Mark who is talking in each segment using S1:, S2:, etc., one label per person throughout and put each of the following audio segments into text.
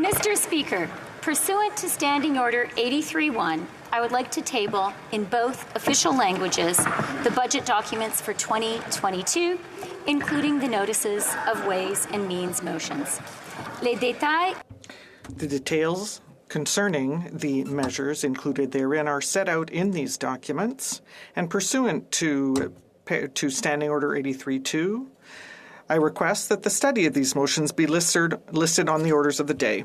S1: Mr. Speaker, pursuant to Standing Order 83-1, I would like to table in both official languages the budget documents for 2022, including the notices of Ways and Means motions. Les détails.
S2: The details concerning the measures included therein are set out in these documents, and pursuant to Standing Order 83-2, I request that the study of these motions be listed on the orders of the day.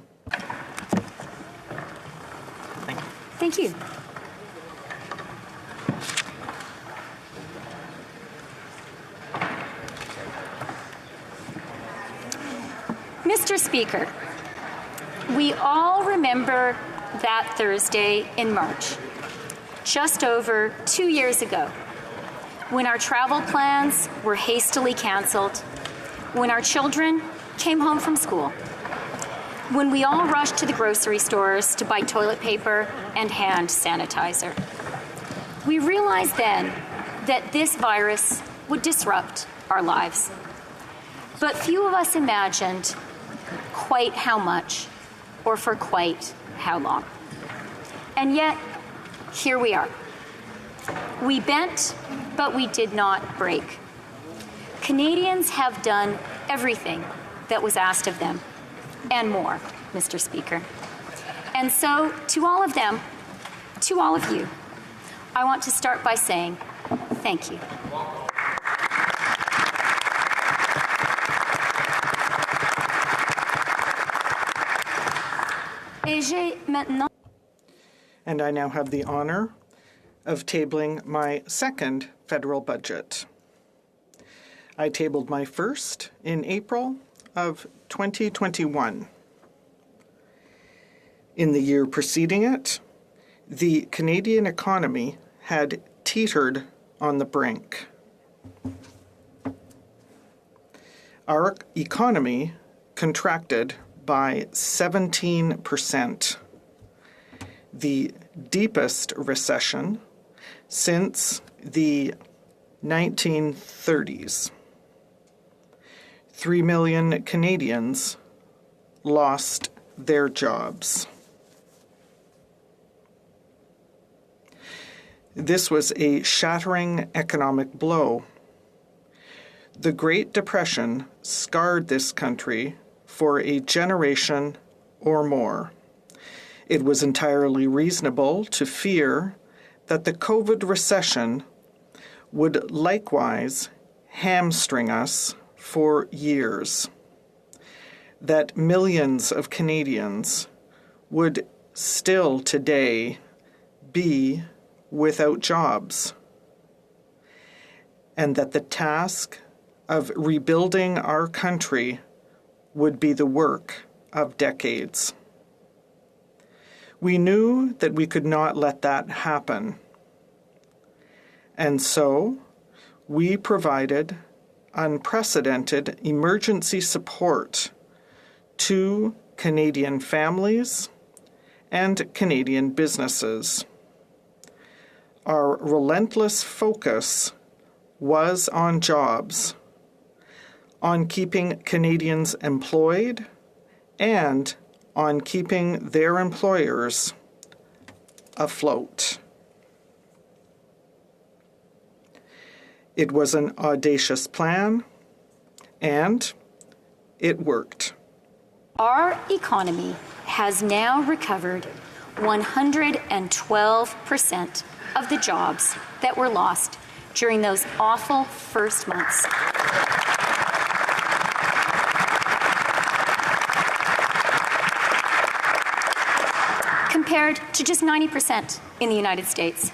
S1: Thank you. Mr. Speaker, we all remember that Thursday in March, just over 2 years ago, when our travel plans were hastily canceled, when our children came home from school, when we all rushed to the grocery stores to buy toilet paper and hand sanitizer. We realized then that this virus would disrupt our lives. But few of us imagined quite how much or for quite how long. And yet, here we are. We bent, but we did not break. Canadians have done everything that was asked of them, and more, Mr. Speaker. And so, to all of them, to all of you, I want to start by saying thank you.
S2: And I now have the honor of tabling my second federal budget. I tabled my first in April of 2021. In the year preceding it, the Canadian economy had teetered on the brink. Our economy contracted by 17%, the deepest recession since the 1930s. 3 million Canadians lost their jobs. This was a shattering economic blow. The Great Depression scarred this country for a generation or more. It was entirely reasonable to fear that the COVID recession would likewise hamstring us for years, that millions of Canadians would still today be without jobs, and that the task of rebuilding our country would be the work of decades. We knew that we could not let that happen, and so we provided unprecedented emergency support to Canadian families and Canadian businesses. Our relentless focus was on jobs, on keeping Canadians employed, and on keeping their employers afloat. It was an audacious plan, and it worked.
S1: Our economy has now recovered 112% of the jobs that were lost during those awful first months. Compared to just 90% in the United States.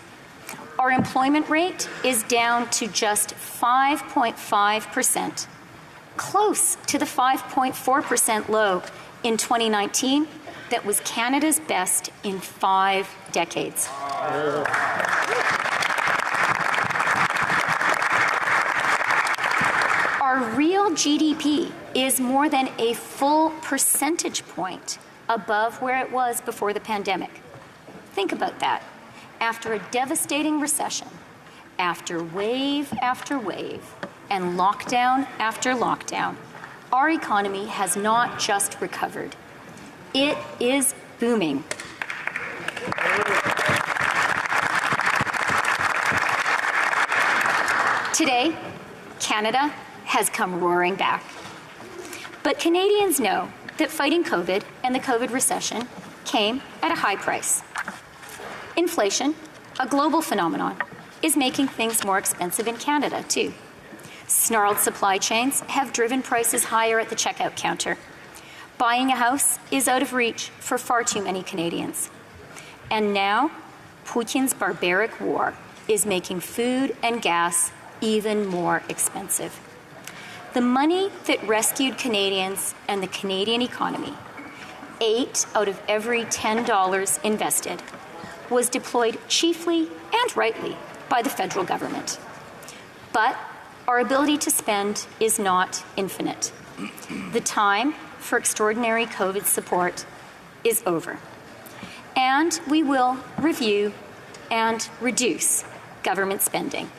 S1: Our employment rate is down to just 5.5%, close to the 5.4% low in 2019 that was Canada's best in 5 decades. Our real GDP is more than a full percentage point above where it was before the pandemic. Think about that. After a devastating recession, after wave after wave, and lockdown after lockdown, our economy has not just recovered. It is booming. Today, Canada has come roaring back. But Canadians know that fighting COVID and the COVID recession came at a high price. Inflation, a global phenomenon, is making things more expensive in Canada, too. Snarled supply chains have driven prices higher at the checkout counter. Buying a house is out of reach for far too many Canadians. And now, Putin's barbaric war is making food and gas even more expensive. The money that rescued Canadians and the Canadian economy, 8 out of every $10 invested, was deployed chiefly and rightly by the federal government. But our ability to spend is not infinite. The time for extraordinary COVID support is over. And we will review and reduce government spending,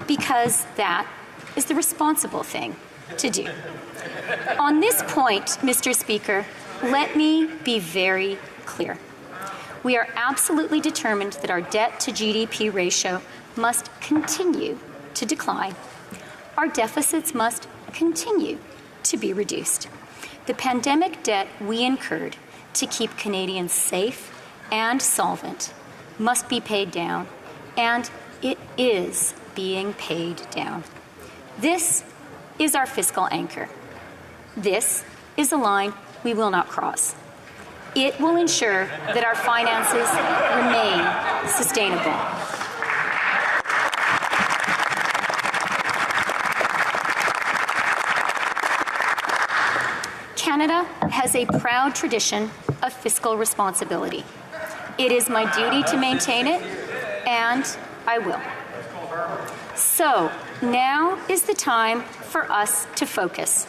S1: because that is the responsible thing to do. On this point, Mr. Speaker, let me be very clear. We are absolutely determined that our debt to GDP ratio must continue to decline. Our deficits must continue to be reduced. The pandemic debt we incurred to keep Canadians safe and solvent must be paid down, and it is being paid down. This is our fiscal anchor. This is a line we will not cross. It will ensure that our finances remain sustainable. Canada has a proud tradition of fiscal responsibility. It is my duty to maintain it, and I will. So now is the time for us to focus,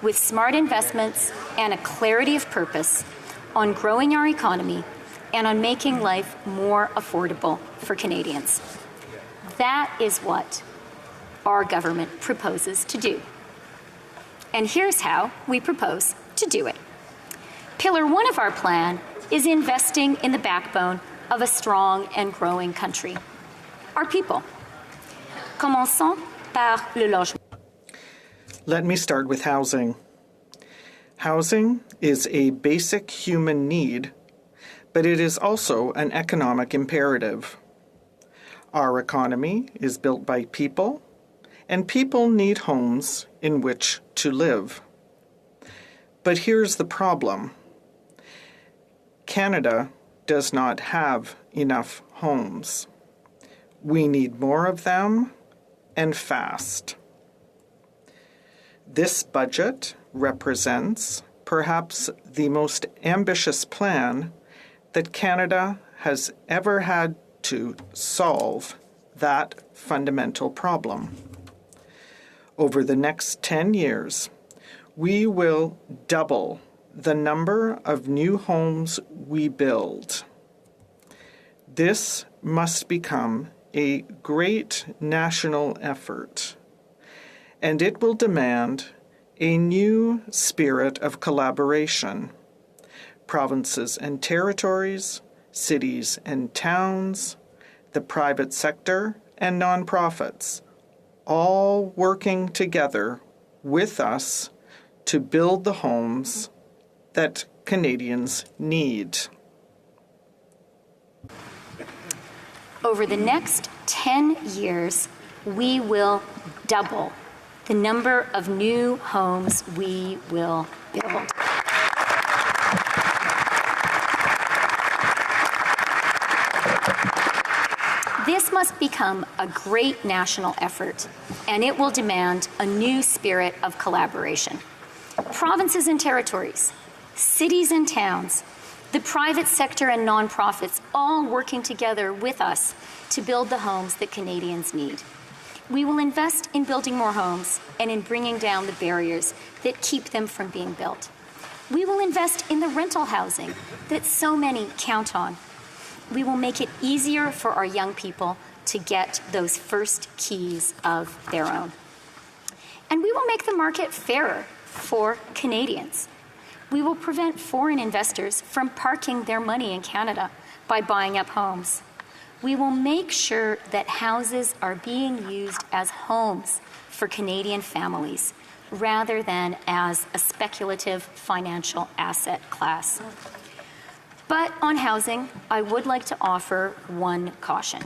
S1: with smart investments and a clarity of purpose, on growing our economy and on making life more affordable for Canadians. That is what our government proposes to do. And here's how we propose to do it. Pillar 1 of our plan is investing in the backbone of a strong and growing country, our people. Commençons par le logement.
S2: Let me start with housing. Housing is a basic human need, but it is also an economic imperative. Our economy is built by people, and people need homes in which to live. But here's the problem. Canada does not have enough homes. We need more of them, and fast. This budget represents perhaps the most ambitious plan that Canada has ever had to solve that fundamental problem. Over the next 10 years, we will double the number of new homes we build. This must become a great national effort, and it will demand a new spirit of collaboration. Provinces and territories, cities and towns, the private sector and nonprofits, all working together with us to build the homes that Canadians need.
S1: Over the next 10 years, we will double the number of new homes we will build. This must become a great national effort, and it will demand a new spirit of collaboration. Provinces and territories, cities and towns, the private sector and nonprofits all working together with us to build the homes that Canadians need. We will invest in building more homes and in bringing down the barriers that keep them from being built. We will invest in the rental housing that so many count on. We will make it easier for our young people to get those first keys of their own. And we will make the market fairer for Canadians. We will prevent foreign investors from parking their money in Canada by buying up homes. We will make sure that houses are being used as homes for Canadian families rather than as a speculative financial asset class. But on housing, I would like to offer one caution.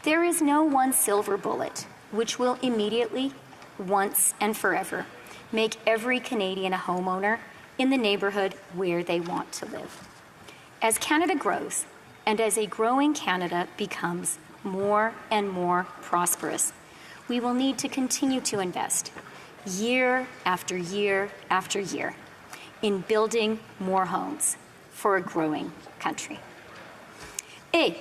S1: There is no one silver bullet which will immediately, once and forever, make every Canadian a homeowner in the neighborhood where they want to live. As Canada grows, and as a growing Canada becomes more and more prosperous, we will need to continue to invest year after year after year in building more homes for a growing country. And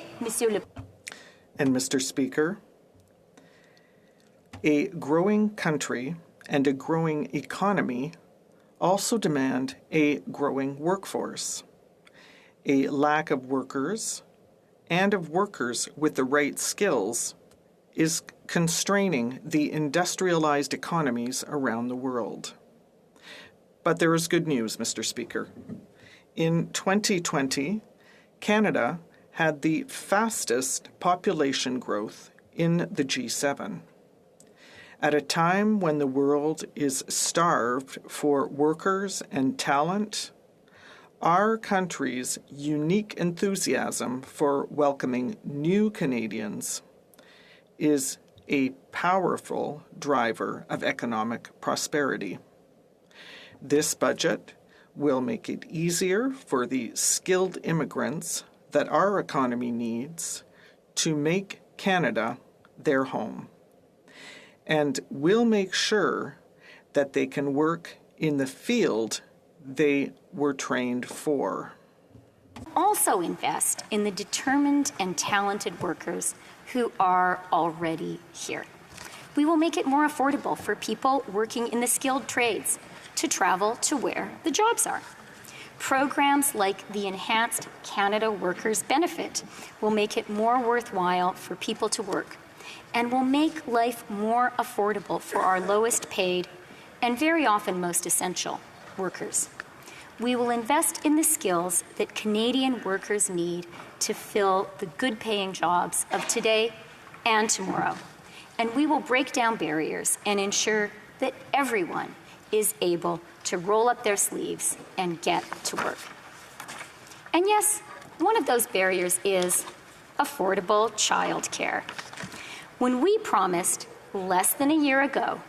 S2: Mr. Speaker, a growing country and a growing economy also demand a growing workforce. A lack of workers and of workers with the right skills is constraining the industrialized economies around the world. But there is good news, Mr. Speaker. In 2020, Canada had the fastest population growth in the G7. At a time when the world is starved for workers and talent, our country's unique enthusiasm for welcoming new Canadians is a powerful driver of economic prosperity. This budget will make it easier for the skilled immigrants that our economy needs to make Canada their home, and will make sure that they can work in the field they were trained for.
S1: Also invest in the determined and talented workers who are already here. We will make it more affordable for people working in the skilled trades to travel to where the jobs are. Programs like the Enhanced Canada Workers Benefit will make it more worthwhile for people to work and will make life more affordable for our lowest paid and very often most essential workers. We will invest in the skills that Canadian workers need to fill the good-paying jobs of today and tomorrow. And we will break down barriers and ensure that everyone is able to roll up their sleeves and get to work. And yes, one of those barriers is affordable childcare. When we promised less than a year ago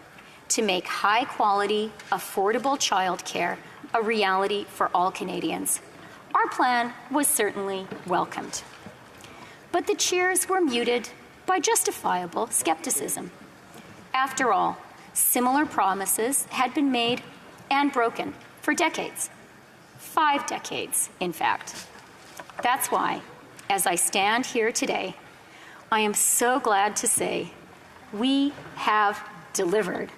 S1: to make high-quality, affordable childcare a reality for all Canadians, our plan was certainly welcomed. But the cheers were muted by justifiable skepticism. After all, similar promises had been made and broken for decades. 5 decades, in fact. That's why, as I stand here today, I am so glad to say we have delivered.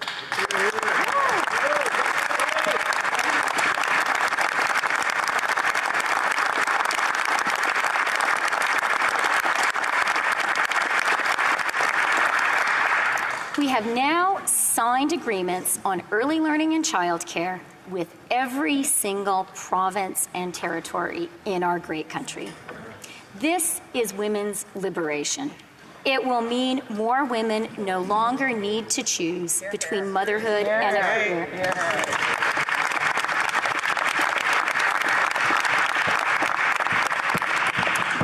S1: We have now signed agreements on early learning and childcare with every single province and territory in our great country. This is women's liberation. It will mean more women no longer need to choose between motherhood and a career.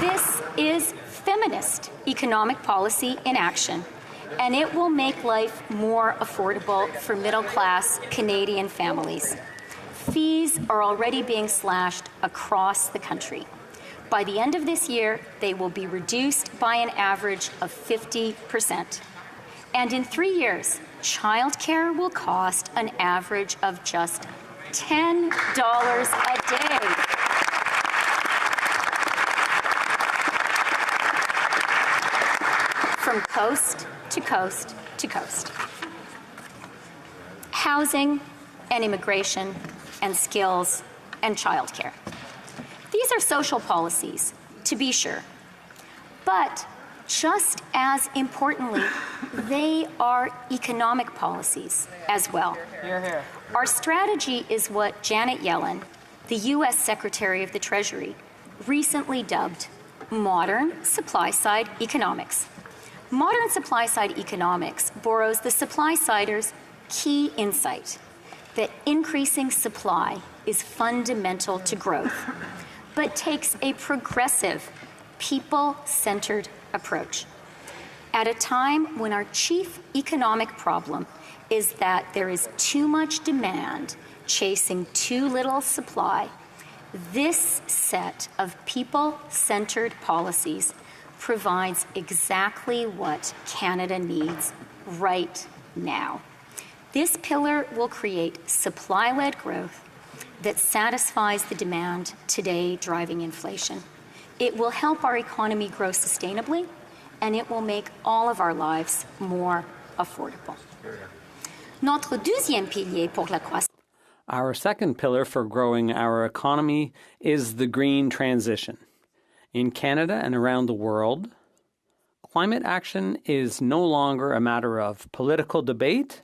S1: This is feminist economic policy in action, and it will make life more affordable for middle-class Canadian families. Fees are already being slashed across the country. By the end of this year, they will be reduced by an average of 50%. And in 3 years, childcare will cost an average of just $10 a day. From coast to coast to coast. Housing and immigration and skills and childcare. These are social policies, to be sure. But just as importantly, they are economic policies as well. Our strategy is what Janet Yellen, the U.S. Secretary of the Treasury, recently dubbed modern supply-side economics. Modern supply-side economics borrows the supply-sider's key insight that increasing supply is fundamental to growth, but takes a progressive, people-centered approach. At a time when our chief economic problem is that there is too much demand chasing too little supply, this set of people-centered policies provides exactly what Canada needs right now. This pillar will create supply-led growth that satisfies the demand today driving inflation. It will help our economy grow sustainably, and it will make all of our lives more affordable. Notre deuxième pilier pour la croissance.
S3: Our second pillar for growing our economy is the green transition. In Canada and around the world, climate action is no longer a matter of political debate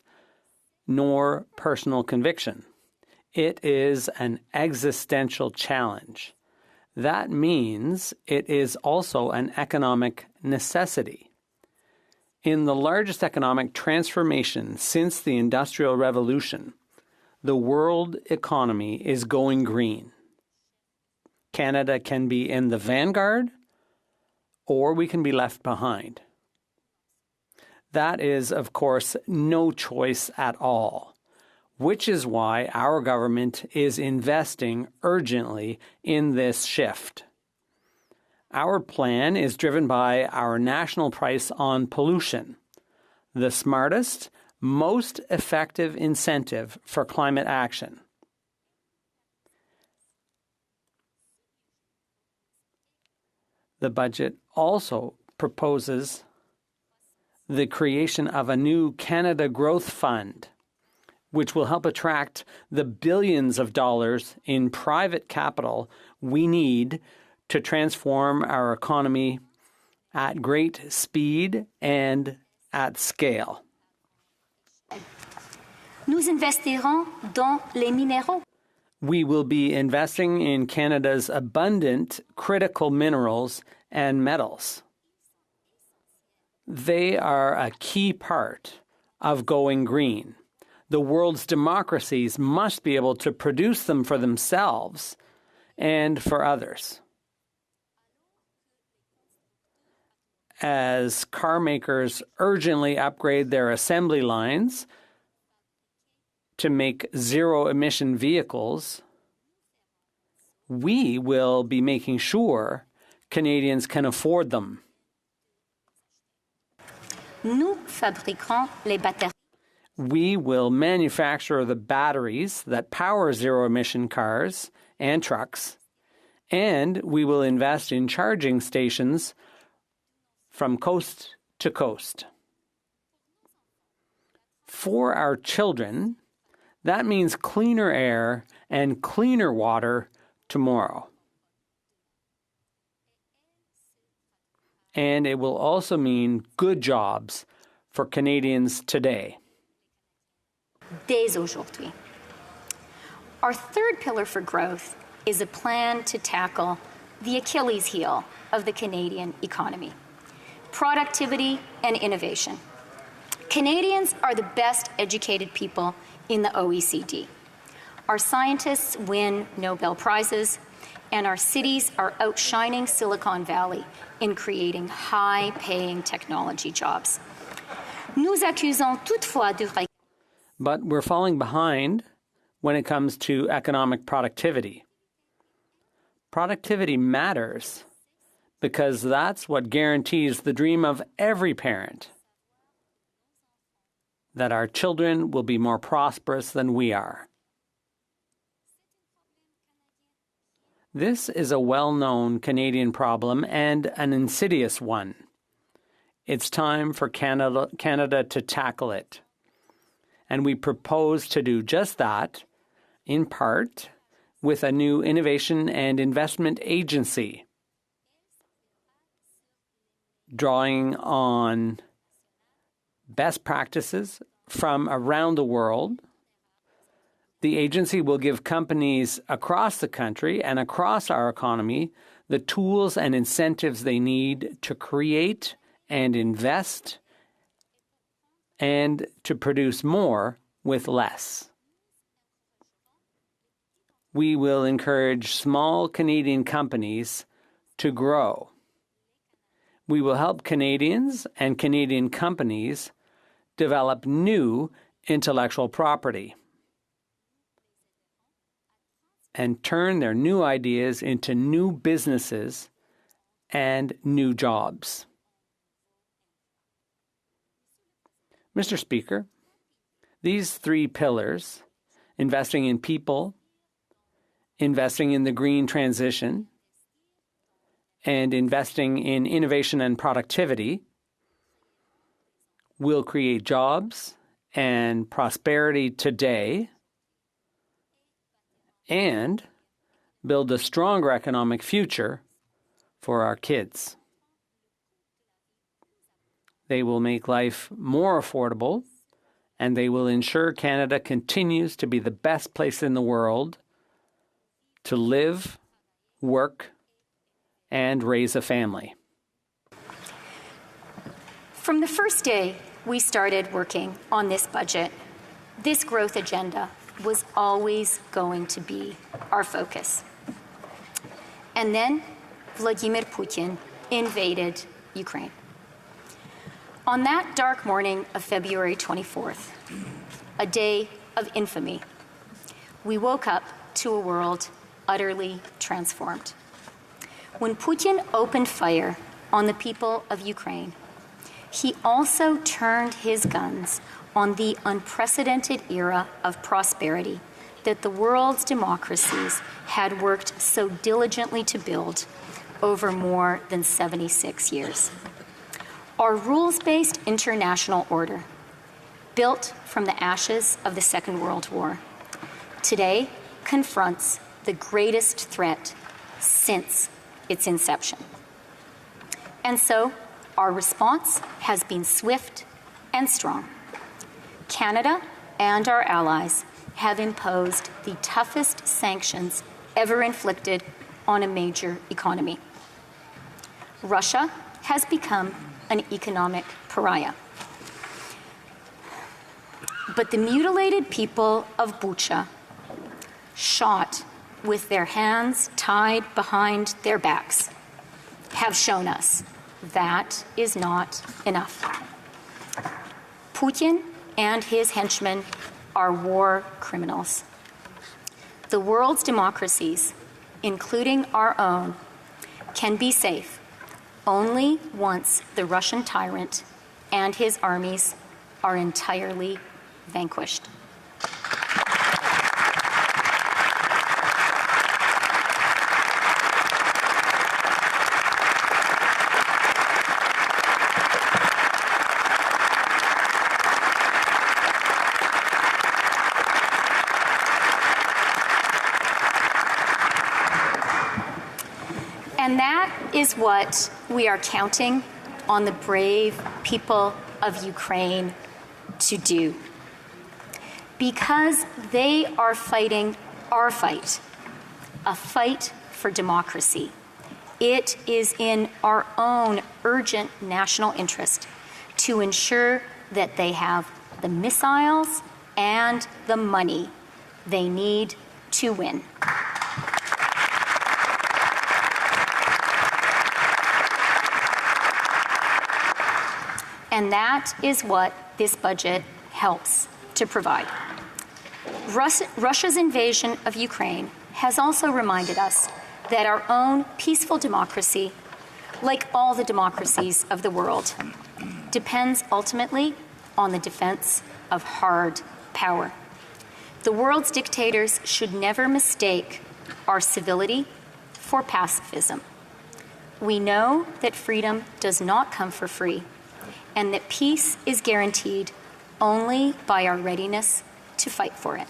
S3: nor personal conviction. It is an existential challenge. That means it is also an economic necessity. In the largest economic transformation since the Industrial Revolution, the world economy is going green. Canada can be in the vanguard, or we can be left behind. That is, of course, no choice at all, which is why our government is investing urgently in this shift. Our plan is driven by our national price on pollution, the smartest, most effective incentive for climate action. The budget also proposes the creation of a new Canada Growth Fund, which will help attract the billions of dollars in private capital we need to transform our economy at great speed and at scale.
S1: Nous investirons dans les minéraux.
S3: We will be investing in Canada's abundant critical minerals and metals. They are a key part of going green. The world's democracies must be able to produce them for themselves and for others. As car makers urgently upgrade their assembly lines to make zero-emission vehicles, we will be making sure Canadians can afford them.
S1: Nous fabriquerons les batteries.
S3: We will manufacture the batteries that power zero-emission cars and trucks, and we will invest in charging stations from coast to coast. For our children, that means cleaner air and cleaner water tomorrow. And it will also mean good jobs for Canadians today.
S1: Dès aujourd'hui. Our third pillar for growth is a plan to tackle the Achilles heel of the Canadian economy: productivity and innovation. Canadians are the best educated people in the OECD. Our scientists win Nobel Prizes, and our cities are outshining Silicon Valley in creating high-paying technology jobs. Nous accusons toutefois du recul.
S3: But we're falling behind when it comes to economic productivity. Productivity matters because that's what guarantees the dream of every parent, that our children will be more prosperous than we are. This is a well-known Canadian problem and an insidious one. It's time for Canada to tackle it. And we propose to do just that, in part, with a new innovation and investment agency, drawing on best practices from around the world. The agency will give companies across the country and across our economy the tools and incentives they need to create and invest and to produce more with less. We will encourage small Canadian companies to grow. We will help Canadians and Canadian companies develop new intellectual property and turn their new ideas into new businesses and new jobs. Mr. Speaker, these three pillars, investing in people, investing in the green transition, and investing in innovation and productivity, will create jobs and prosperity today and build a stronger economic future for our kids. They will make life more affordable, and they will ensure Canada continues to be the best place in the world to live, work, and raise a family.
S1: From the first day we started working on this budget, this growth agenda was always going to be our focus. And then Vladimir Putin invaded Ukraine. On that dark morning of February 24th, a day of infamy, we woke up to a world utterly transformed. When Putin opened fire on the people of Ukraine, he also turned his guns on the unprecedented era of prosperity that the world's democracies had worked so diligently to build over more than 76 years. Our rules-based international order, built from the ashes of the Second World War, today confronts the greatest threat since its inception. And so, our response has been swift and strong. Canada and our allies have imposed the toughest sanctions ever inflicted on a major economy. Russia has become an economic pariah. But the mutilated people of Bucha, shot with their hands tied behind their backs, have shown us that is not enough. Putin and his henchmen are war criminals. The world's democracies, including our own, can be safe only once the Russian tyrant and his armies are entirely vanquished. And that is what we are counting on the brave people of Ukraine to do. Because they are fighting our fight, a fight for democracy. It is in our own urgent national interest to ensure that they have the missiles and the money they need to win. And that is what this budget helps to provide. Russia's invasion of Ukraine has also reminded us that our own peaceful democracy, like all the democracies of the world, depends ultimately on the defense of hard power. The world's dictators should never mistake our civility for pacifism. We know that freedom does not come for free, and that peace is guaranteed only by our readiness to fight for it.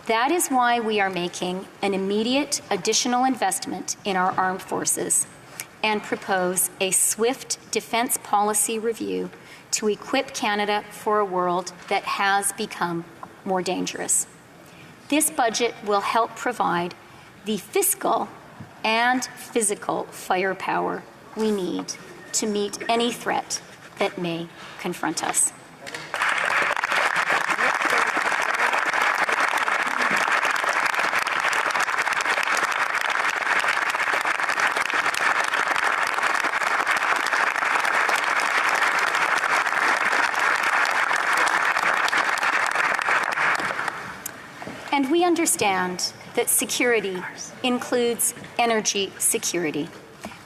S1: That is why we are making an immediate additional investment in our armed forces and propose a swift defense policy review to equip Canada for a world that has become more dangerous. This budget will help provide the fiscal and physical firepower we need to meet any threat that may confront us. And we understand that security includes energy security,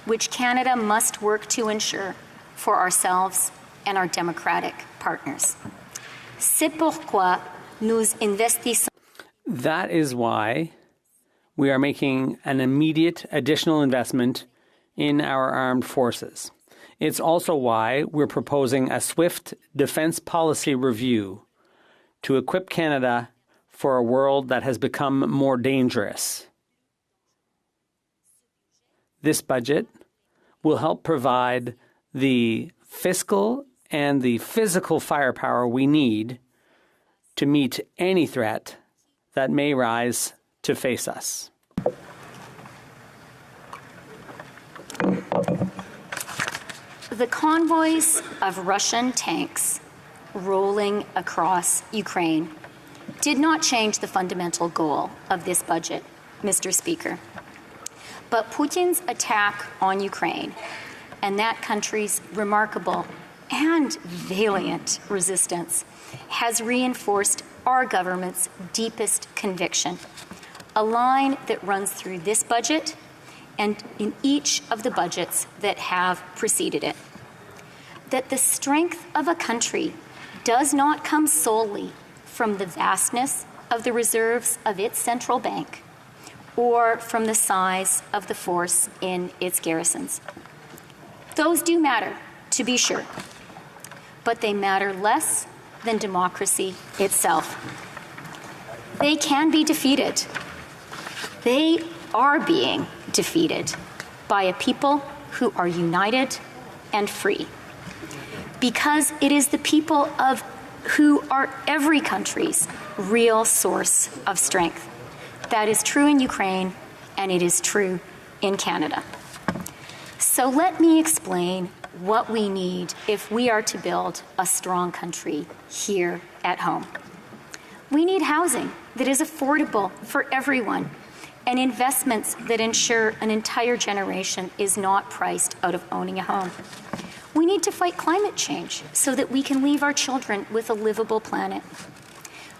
S1: which Canada must work to ensure for ourselves and our democratic partners. C'est pourquoi nous investissons.
S3: That is why we are making an immediate additional investment in our armed forces. It's also why we're proposing a swift defense policy review to equip Canada for a world that has become more dangerous. This budget will help provide the fiscal and the physical firepower we need to meet any threat that may rise to face us.
S1: The convoys of Russian tanks rolling across Ukraine did not change the fundamental goal of this budget, Mr. Speaker. But Putin's attack on Ukraine and that country's remarkable and valiant resistance has reinforced our government's deepest conviction, a line that runs through this budget and in each of the budgets that have preceded it, that the strength of a country does not come solely from the vastness of the reserves of its central bank or from the size of the force in its garrisons. Those do matter, to be sure, but they matter less than democracy itself. They can be defeated. They are being defeated by a people who are united and free, because it is the people of who are every country's real source of strength. That is true in Ukraine, and it is true in Canada. So let me explain what we need if we are to build a strong country here at home. We need housing that is affordable for everyone and investments that ensure an entire generation is not priced out of owning a home. We need to fight climate change so that we can leave our children with a livable planet.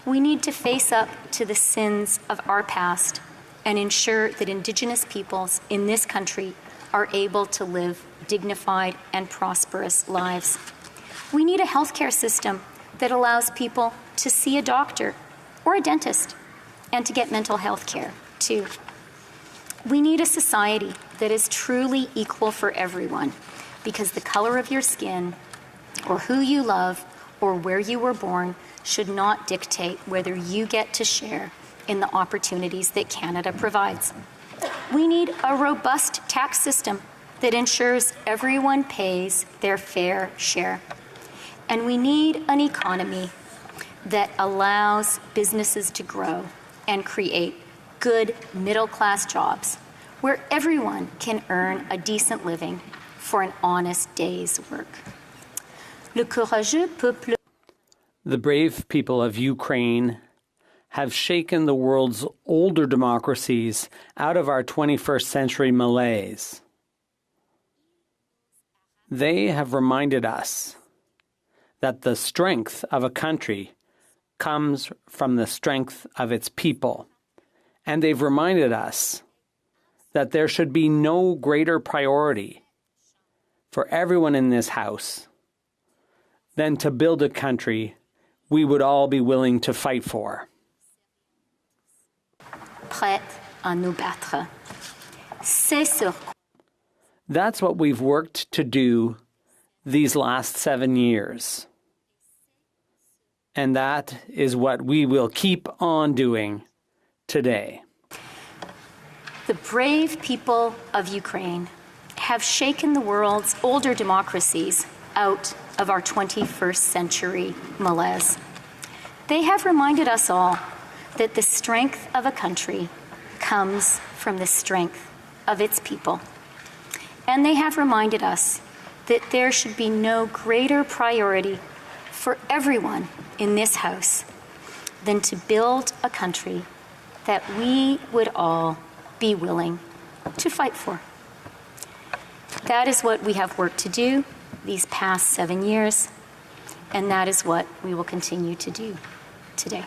S1: We need to face up to the sins of our past and ensure that Indigenous peoples in this country are able to live dignified and prosperous lives. We need a healthcare system that allows people to see a doctor or a dentist and to get mental health care too. We need a society that is truly equal for everyone, because the color of your skin or who you love or where you were born should not dictate whether you get to share in the opportunities that Canada provides. We need a robust tax system that ensures everyone pays their fair share. And we need an economy that allows businesses to grow and create good middle-class jobs where everyone can earn a decent living for an honest day's work. Le courageux peuple.
S3: The brave people of Ukraine have shaken the world's older democracies out of our 21st century malaise. They have reminded us that the strength of a country comes from the strength of its people. And they've reminded us that there should be no greater priority for everyone in this house than to build a country we would all be willing to fight for.
S1: Prêt à nous battre. C'est sur.
S3: That's what we've worked to do these last 7 years. And that is what we will keep on doing today.
S1: The brave people of Ukraine have shaken the world's older democracies out of our 21st century malaise. They have reminded us all that the strength of a country comes from the strength of its people. And they have reminded us that there should be no greater priority for everyone in this House than to build a country that we would all be willing to fight for. That is what we have worked to do these past 7 years, and that is what we will continue to do today.